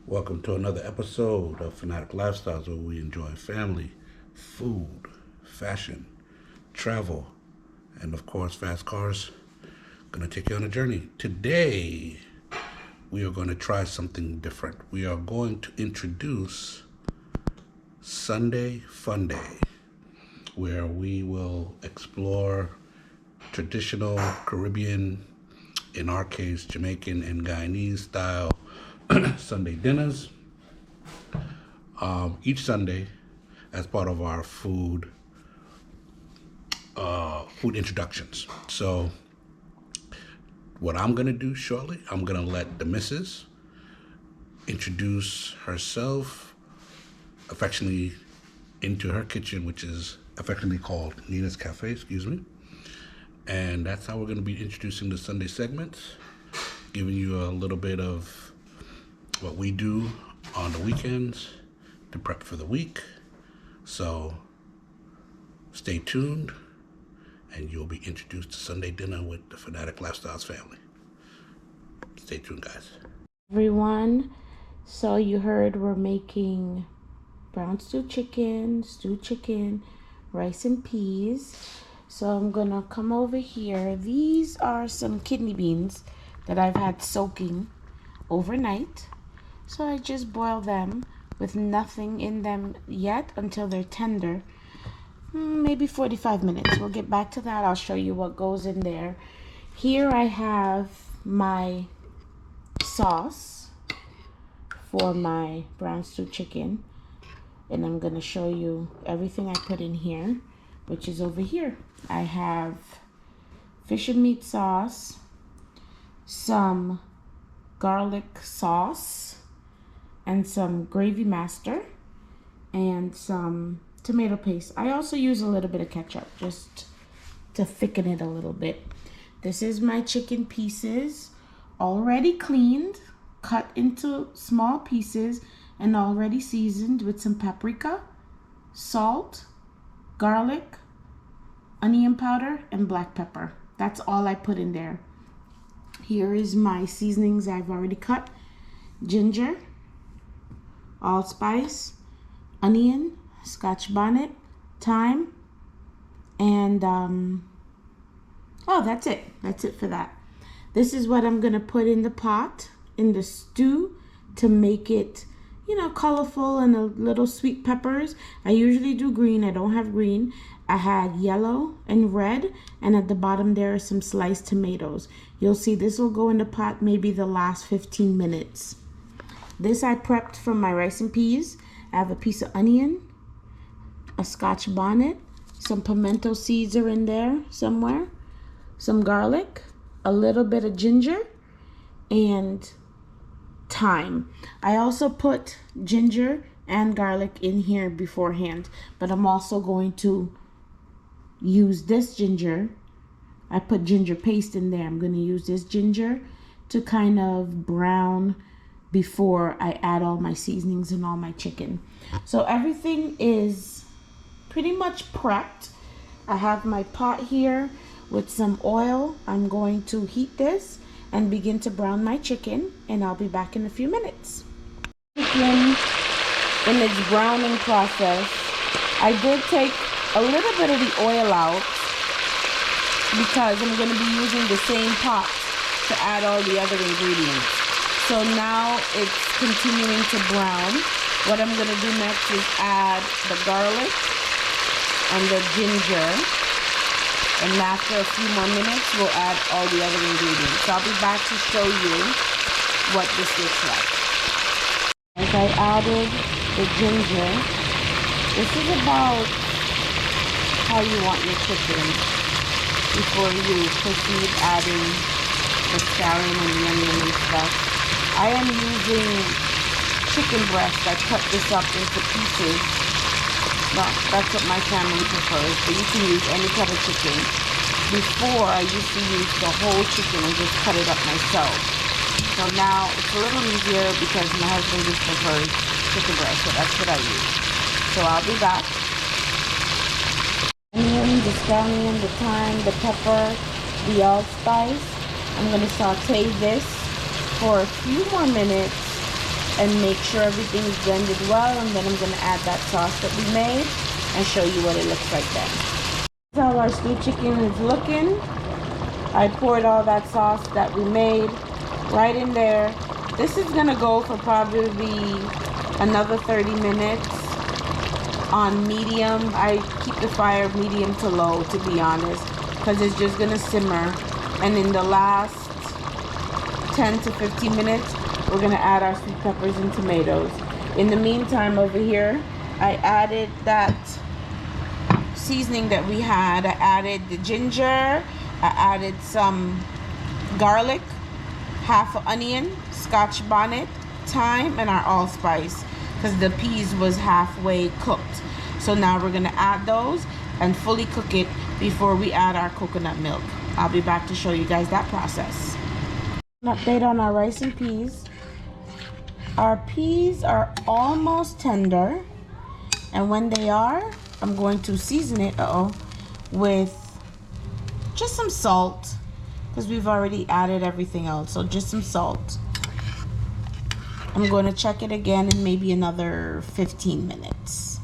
Welcome to another episode of Fanatic Lifestyles, where we enjoy family, food, fashion, travel, and of course, fast cars. Gonna take you on a journey. Today, we are going to try something different. We are going to introduce Sunday Fun Day, where we will explore traditional Caribbean, in our case, Jamaican and Guyanese style Sunday dinners each Sunday as part of our food introductions. So what I'm gonna do shortly, I'm gonna let the missus introduce herself affectionately into her kitchen, which is affectionately called Nina's Cafe, excuse me. And that's how we're gonna be introducing the Sunday segments, giving you a little bit of what we do on the weekends to prep for the week. So stay tuned and you'll be introduced to Sunday dinner with the Fanatic Lifestyles family. Stay tuned, guys. Everyone, so you heard we're making brown stewed chicken, rice and peas. So I'm gonna come over here. These are some kidney beans that I've had soaking overnight. So I just boil them with nothing in them yet until they're tender. Maybe 45 minutes. We'll get back to that. I'll show you what goes in there. Here I have my sauce for my brown stewed chicken. And I'm going to show you everything I put in here, which is over here. I have fish and meat sauce, some garlic sauce, and some gravy master, and some tomato paste. I also use a little bit of ketchup just to thicken it a little bit. This is my chicken pieces, already cleaned, cut into small pieces, and already seasoned with some paprika, salt, garlic, onion powder, and black pepper. That's all I put in there. Here is my seasonings I've already cut: ginger, allspice, onion, scotch bonnet, thyme, and that's it. That's it for that. This is what I'm gonna put in the pot, in the stew, to make it, colorful, and a little sweet peppers. I usually do green. I don't have green. I had yellow and red, and at the bottom there are some sliced tomatoes. You'll see this will go in the pot maybe the last 15 minutes. This I prepped from my rice and peas. I have a piece of onion, a scotch bonnet, some pimento seeds are in there somewhere, some garlic, a little bit of ginger, and thyme. I also put ginger and garlic in here beforehand, but I'm also going to use this ginger. I put ginger paste in there. I'm going to use this ginger to kind of brown before I add all my seasonings and all my chicken. So everything is pretty much prepped. I have my pot here with some oil. I'm going to heat this and begin to brown my chicken, and I'll be back in a few minutes. Chicken in its browning process, I did take a little bit of the oil out because I'm going to be using the same pot to add all the other ingredients. So now it's continuing to brown. What I'm going to do next is add the garlic and the ginger. And after a few more minutes, we'll add all the other ingredients. So I'll be back to show you what this looks like. As I added the ginger, this is about how you want your chicken before you proceed adding the scallion and the onion and stuff. I am using chicken breast. I cut this up into pieces. Well, that's what my family prefers, but you can use any kind of chicken. Before, I used to use the whole chicken and just cut it up myself. So now it's a little easier because my husband just prefers chicken breast, so that's what I use. So I'll be back. Onion, the scallion, the thyme, the pepper, the allspice. I'm going to saute this for a few more minutes and make sure everything is blended well, and then I'm going to add that sauce that we made and show you what it looks like then. This is how our stewed chicken is looking. I poured all that sauce that we made right in there. This is going to go for probably another 30 minutes on medium. I keep the fire medium to low, to be honest, because it's just going to simmer. And in the last 10 to 15 minutes, we're going to add our sweet peppers and tomatoes. In the meantime, over here, I added that seasoning that we had. I added the ginger, I added some garlic, half an onion, scotch bonnet, thyme, and our allspice, because the peas was halfway cooked. So now we're going to add those and fully cook it before we add our coconut milk. I'll be back to show you guys that process. An update on our rice and peas. Our peas are almost tender, and when they are, I'm going to season it with just some salt, because we've already added everything else, so just some salt. I'm going to check it again in maybe another 15 minutes.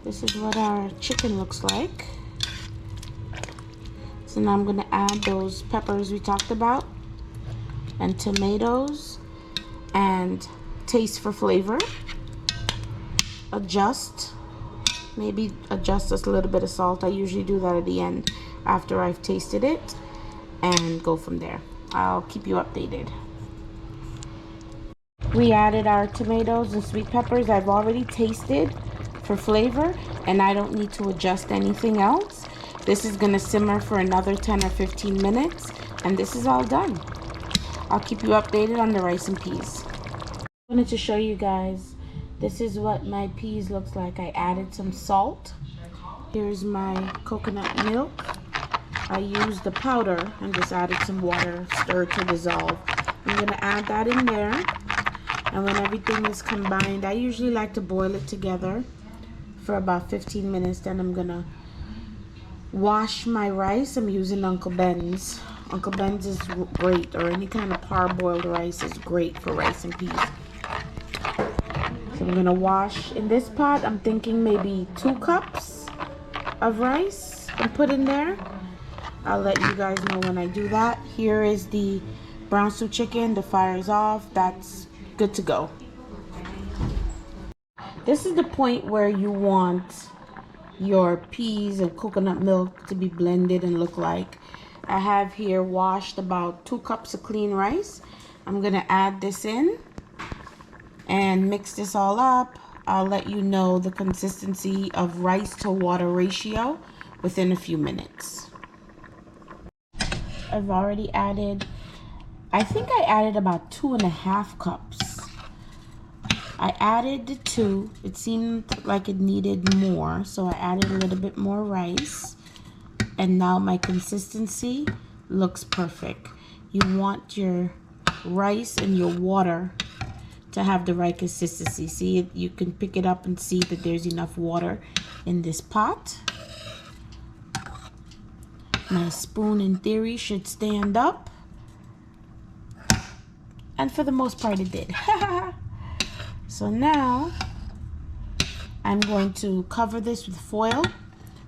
This is what our chicken looks like. So now I'm going to add those peppers we talked about and tomatoes and taste for flavor. Maybe adjust just a little bit of salt. I usually do that at the end after I've tasted it, and go from there. I'll keep you updated. We added our tomatoes and sweet peppers. I've already tasted for flavor, and I don't need to adjust anything else. This is going to simmer for another 10 or 15 minutes, and this is all done. I'll keep you updated on the rice and peas. I wanted to show you guys, this is what my peas looks like. I added some salt. Here's my coconut milk. I used the powder and just added some water, stirred to dissolve. I'm going to add that in there, and when everything is combined, I usually like to boil it together for about 15 minutes. Then I'm going to wash my rice. I'm using Uncle Ben's. Uncle Ben's is great, or any kind of parboiled rice is great for rice and peas. So I'm gonna wash in this pot. I'm thinking maybe 2 cups of rice and put in there. I'll let you guys know when I do that. Here is the brown stew chicken. The fire is off. That's good to go. This is the point where you want your peas and coconut milk to be blended and look like. I have here washed about 2 cups of clean rice. I'm gonna add this in and mix this all up. I'll let you know the consistency of rice to water ratio within a few minutes. I've already added, I think I added about 2.5 cups. I added the 2. It seemed like it needed more, so I added a little bit more rice. And now my consistency looks perfect. You want your rice and your water to have the right consistency. See, you can pick it up and see that there's enough water in this pot. My spoon, in theory, should stand up. And for the most part, it did. So now, I'm going to cover this with foil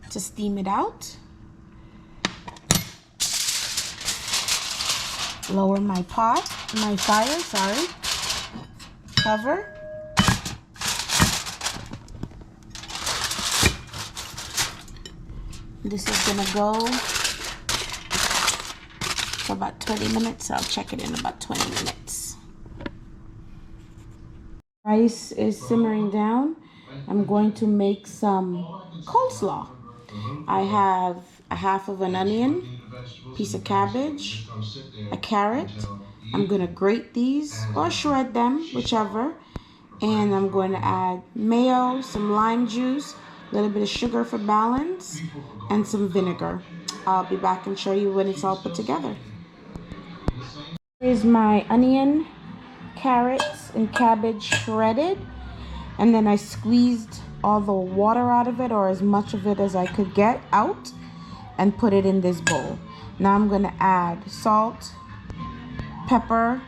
to steam it out. Lower my fire. Cover. This is gonna go for about 20 minutes. I'll check it in about 20 minutes. Rice is simmering down. I'm going to make some coleslaw. I have a half of an onion, piece of cabbage, a carrot. I'm gonna grate these or shred them, whichever. And I'm going to add mayo, some lime juice, a little bit of sugar for balance, and some vinegar. I'll be back and show you when it's all put together. Here's my onion, carrots, and cabbage shredded. And then I squeezed all the water out of it, or as much of it as I could get out, and put it in this bowl. Now I'm gonna add salt, pepper,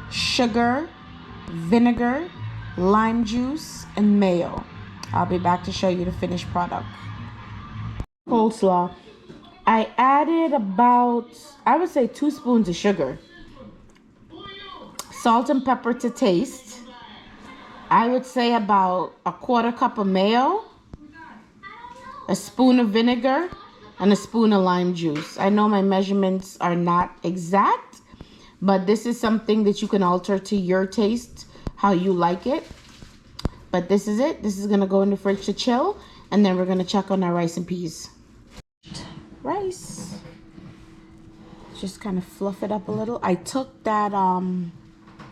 sugar, vinegar, lime juice, and mayo. I'll be back to show you the finished product. Coleslaw. I added about, I would say 2 spoons of sugar. Salt and pepper to taste. I would say about a 1/4 cup of mayo, a spoon of vinegar, and a spoon of lime juice. I know my measurements are not exact, but this is something that you can alter to your taste, how you like it. But this is it. This is gonna go in the fridge to chill, and then we're gonna check on our rice and peas. Rice. Just kind of fluff it up a little. I took that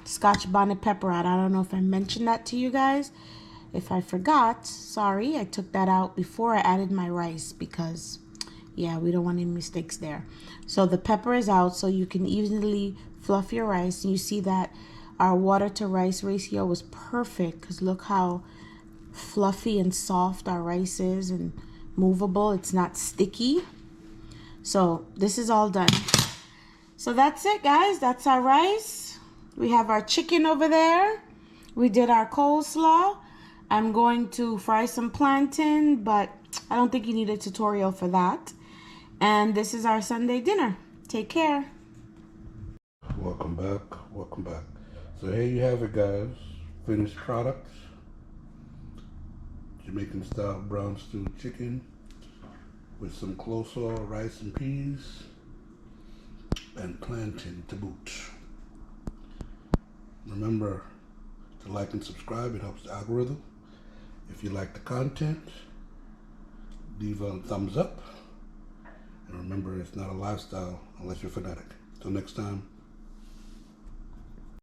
Scotch bonnet pepper out. I don't know if I mentioned that to you guys. If I forgot, sorry. I took that out before I added my rice because, yeah, we don't want any mistakes there. So the pepper is out so you can easily fluff your rice. And you see that our water to rice ratio was perfect because look how fluffy and soft our rice is and movable. It's not sticky. So this is all done. So that's it, guys. That's our rice. We have our chicken over there. We did our coleslaw. I'm going to fry some plantain, but I don't think you need a tutorial for that. And this is our Sunday dinner. Take care. Welcome back. Welcome back. So here you have it, guys. Finished products. Jamaican style brown stewed chicken with some coleslaw, rice and peas, and plantain to boot. Remember to like and subscribe. It helps the algorithm. If you like the content, leave a thumbs up. And remember, it's not a lifestyle unless you're fanatic. Till next time.